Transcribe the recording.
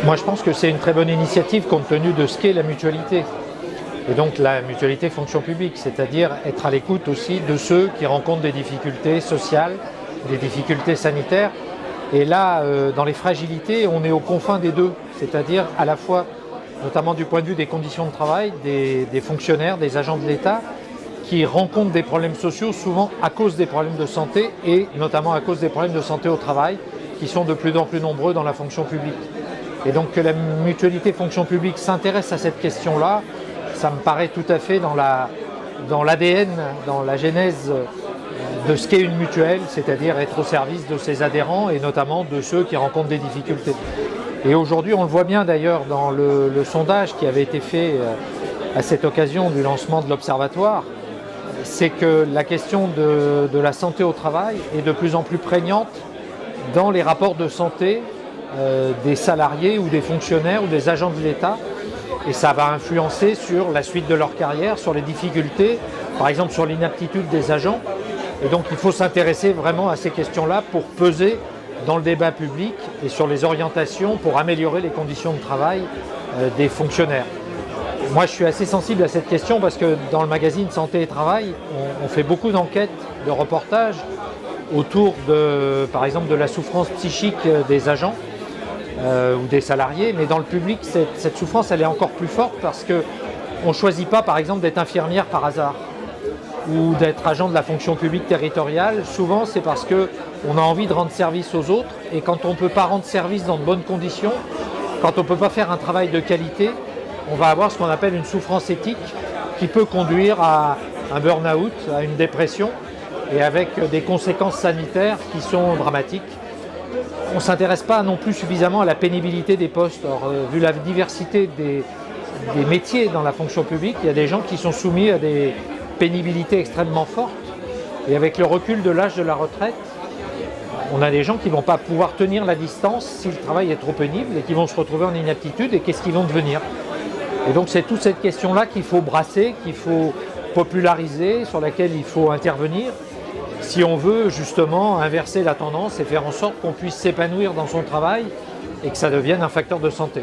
Moi, je pense que c'est une très bonne initiative compte tenu de ce qu'est la mutualité. Et donc la mutualité fonction publique, c'est-à-dire être à l'écoute aussi de ceux qui rencontrent des difficultés sociales, des difficultés sanitaires. Et là, dans les fragilités, on est aux confins des deux, c'est-à-dire à la fois, notamment du point de vue des conditions de travail, des fonctionnaires, des agents de l'État, qui rencontrent des problèmes sociaux souvent à cause des problèmes de santé et notamment à cause des problèmes de santé au travail qui sont de plus en plus nombreux dans la fonction publique. Et donc que la mutualité fonction publique s'intéresse à cette question-là, ça me paraît tout à fait dans l'ADN, dans la genèse de ce qu'est une mutuelle, c'est-à-dire être au service de ses adhérents et notamment de ceux qui rencontrent des difficultés. Et aujourd'hui, on le voit bien d'ailleurs dans le sondage qui avait été fait à cette occasion du lancement de l'Observatoire, c'est que la question de la santé au travail est de plus en plus prégnante dans les rapports de santé des salariés ou des fonctionnaires ou des agents de l'État. Et ça va influencer sur la suite de leur carrière, sur les difficultés, par exemple sur l'inaptitude des agents. Et donc il faut s'intéresser vraiment à ces questions-là pour peser dans le débat public et sur les orientations pour améliorer les conditions de travail des fonctionnaires. Moi je suis assez sensible à cette question parce que dans le magazine Santé et Travail, on fait beaucoup d'enquêtes, de reportages autour par exemple de la souffrance psychique des agents ou des salariés, mais dans le public, cette souffrance, elle est encore plus forte parce qu'on ne choisit pas, par exemple, d'être infirmière par hasard ou d'être agent de la fonction publique territoriale. Souvent, c'est parce qu'on a envie de rendre service aux autres et quand on ne peut pas rendre service dans de bonnes conditions, quand on ne peut pas faire un travail de qualité, on va avoir ce qu'on appelle une souffrance éthique qui peut conduire à un burn-out, à une dépression et avec des conséquences sanitaires qui sont dramatiques. On ne s'intéresse pas non plus suffisamment à la pénibilité des postes. Or, vu la diversité des métiers dans la fonction publique, il y a des gens qui sont soumis à des pénibilités extrêmement fortes. Et avec le recul de l'âge de la retraite, on a des gens qui ne vont pas pouvoir tenir la distance si le travail est trop pénible et qui vont se retrouver en inaptitude et qu'est-ce qu'ils vont devenir. Et donc c'est toute cette question-là qu'il faut brasser, qu'il faut populariser, sur laquelle il faut intervenir, si on veut justement inverser la tendance et faire en sorte qu'on puisse s'épanouir dans son travail et que ça devienne un facteur de santé.